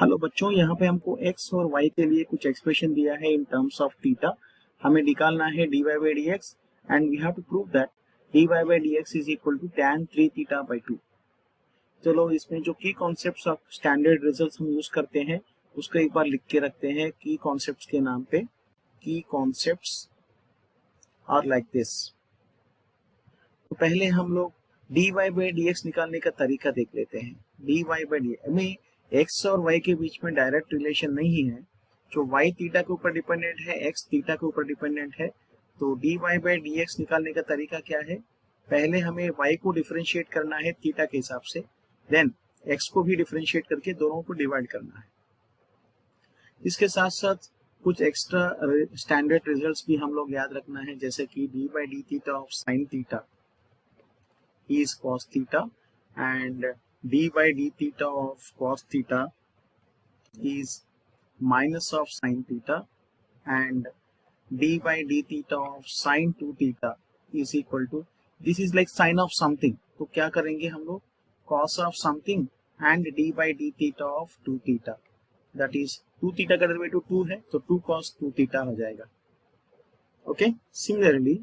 Hello बच्चों, यहाँ पे हमको x और y के लिए कुछ एक्सप्रेशन दिया है इन टर्म्स ऑफ थीटा। हमें निकालना है dy by dx and we have to prove that dy by dx is equal to tan 3 theta by 2। चलो इसमें जो की कॉन्सेप्ट्स ऑफ स्टैंडर्ड रिजल्ट्स हम यूज करते हैं उसको एक बार लिख के रखते हैं की कॉन्सेप्ट्स के नाम पे। की कॉन्सेप्ट्स आर लाइक दिस। तो पहले हम लोग dy by dx निकालने का तरीका देख लेते हैं। dy by dx में x और y के बीच में डायरेक्ट रिलेशन नहीं है। जो y थीटा के ऊपर डिपेंडेंट है, x थीटा के ऊपर डिपेंडेंट है। तो dy by dx निकालने का तरीका क्या है? पहले हमें y को डिफरेंशिएट करना है थीटा के हिसाब से, देन x को भी डिफरेंशिएट करके दोनों को डिवाइड करना है। इसके साथ साथ कुछ एक्स्ट्रा स्टैंडर्ड रिजल्ट्स भी हम लोग याद रखना है, जैसे कि d by d theta of sine theta is cos theta and d by d theta of cos theta is minus of sin theta and d by d theta of sin 2 theta is equal to, this is like sin of something, तो क्या करेंगे हम लोग, cos of something and d by d theta of 2 theta, that is 2 theta का derivative 2 है तो 2 cos 2 theta हो जाएगा। ओके, सिमिलरली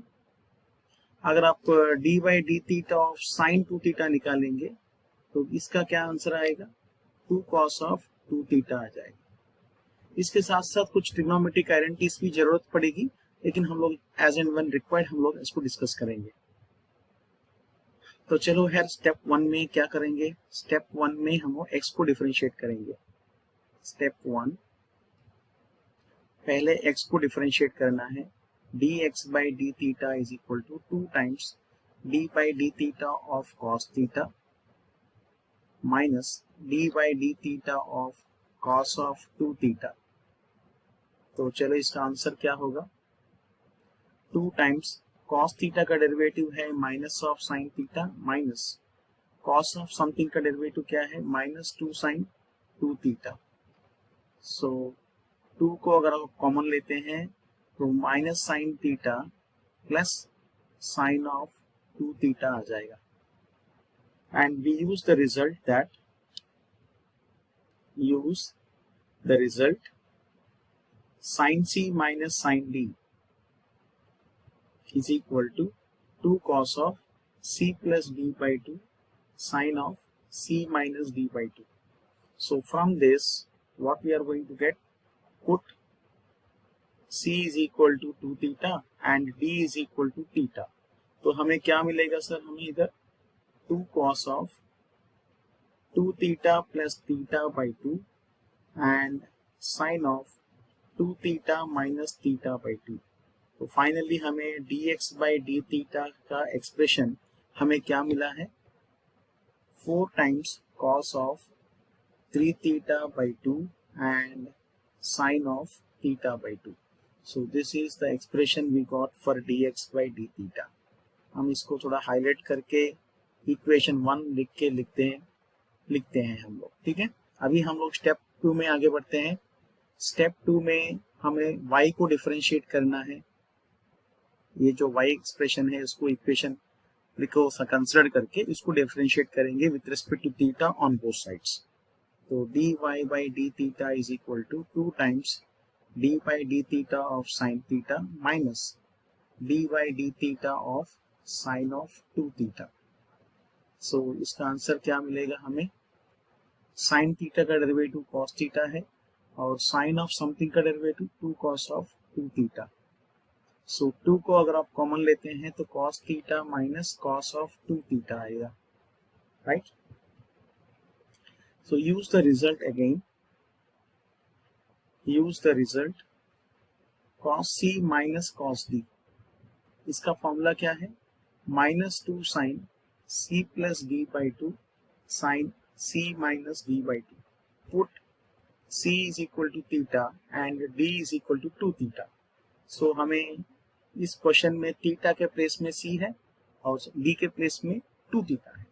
अगर आप d by d theta of sine 2 theta निकालेंगे तो इसका क्या आंसर आएगा, 2 cos ऑफ 2 थीटा आ जाएगा। इसके साथ साथ कुछ ट्रिग्नोमेट्रिक आइडेंटिटीज की जरूरत पड़ेगी, लेकिन हम लोग एज एंड व्हेन रिक्वायर्ड हम लोग इसको डिस्कस करेंगे। तो चलो यार, स्टेप 1 में क्या करेंगे? स्टेप 1 में हम x को डिफरेंशिएट करेंगे। स्टेप 1, पहले x को डिफरेंशिएट करना है। dx by d theta is equal to 2 times d by d theta of cos theta minus d by d theta of cos of 2 theta। तो चलो इसका आंसर क्या होगा, 2 टाइम्स cos थीटा का डेरिवेटिव है minus of sine theta minus cos of something का derivative क्या है, माइनस 2 साइन 2 थीटा। सो 2 को अगर आप कॉमन लेते हैं तो minus sine theta plus sine of 2 theta आ जाएगा। And we use the result sine C minus sine D is equal to 2 cos of c plus d by 2 sine of c minus d by 2। So from this what we are going to get, put c is equal to 2 theta and d is equal to theta। तो हमें क्या मिलेगा sir, हमें इधर 2 cos of 2 theta plus theta by 2 and sin of 2 theta minus theta by 2। तो finally हमें dx by d theta का expression हमें क्या मिला है, 4 times cos of 3 theta by 2 and sin of theta by 2। So this is the expression we got for dx by d theta। हम इसको थोड़ा हाईलाइट करके इक्वेशन 1 लिख के लिखते हैं हम लोग, ठीक है। अभी हम लोग स्टेप 2 में आगे बढ़ते हैं। स्टेप 2 में हमें y को डिफरेंशिएट करना है। ये जो y एक्सप्रेशन है इसको इक्वेशन लिखो कंसिडर करके इसको डिफरेंशिएट करेंगे with respect to theta on both sides. तो dy by d theta is equal to 2 times d by d theta of sin theta minus d by d theta of sin of 2 theta। So इसका answer क्या मिलेगा हमें, sin theta का derivative cos theta है और sin of something का derivative 2 cos of 2 theta। So 2 को अगर आप कॉमन लेते हैं तो cos theta minus cos of 2 theta आएगा, right. So use the result again, use the result cos c minus cos d। इसका फॉर्मूला क्या है, minus 2 sine c plus d by 2 sine c minus d by 2। Put c is equal to theta and d is equal to 2 theta. So हमें इस question में theta के place में c है और d के प्लेस में 2 थीटा है।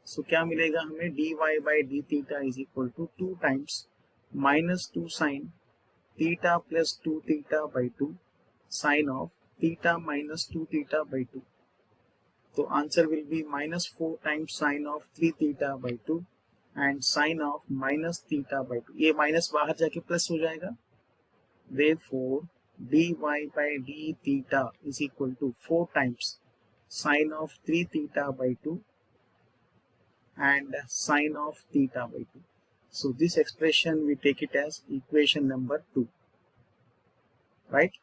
सो क्या मिलेगा हमें, dy by d theta is equal to 2 times minus 2 sine theta plus 2 theta by 2 sine of theta minus 2 theta by 2। तो answer will be minus 4 times sine of 3 theta by 2 and sine of minus theta by two, ये minus बाहर जाके plus हो जाएगा, therefore dy by d theta is equal to 4 times sine of 3 theta by 2 and sine of theta by 2. So this expression we take it as equation number 2, right?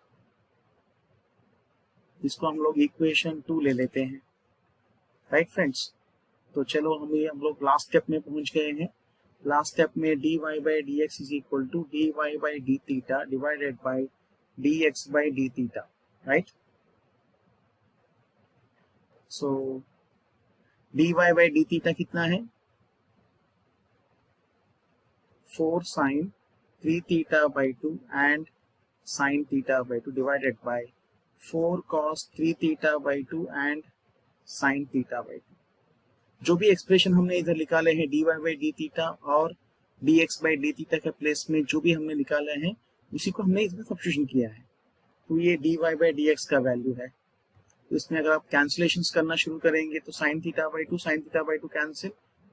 इसको हम लोग equation 2 ले लेते हैं, राइट फ्रेंड्स। तो चलो हम लोग लास्ट स्टेप में पहुंच गए हैं। लास्ट स्टेप में dy by dx is equal to dy by d theta divided by dx by d theta, right? So dy by d theta कितना है, 4 sin 3 theta by 2 and sin theta by 2 divided by 4 cos 3 theta by 2 and sin theta by 2। जो भी expression हमने इधर निकाले हैं dy by d theta और dx by d theta के प्लेस में जो भी हमने निकाले हैं उसी को हमने इसमें सब्स्टिट्यूशन किया है। तो ये dy by dx का वैल्यू है। तो इसमें अगर आप कैंसिलेशंस करना शुरू करेंगे तो sin theta by 2 sin theta by 2 cancel,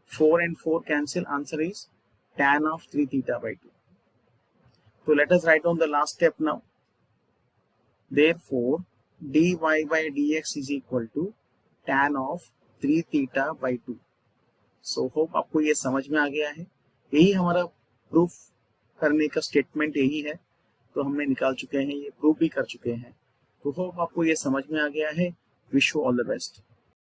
4 and 4 cancel, answer is tan of 3 theta by 2। तो let us write down the last step now. Therefore dy by dx is equal to tan of 3 theta by 2। So hope आपको ये समझ में आ गया है। यही हमारा proof करने का स्टेटमेंट यही है। तो हमने निकाल चुके हैं, ये प्रूफ भी कर चुके हैं। तो होप आपको ये समझ में आ गया है। Wish you all the best.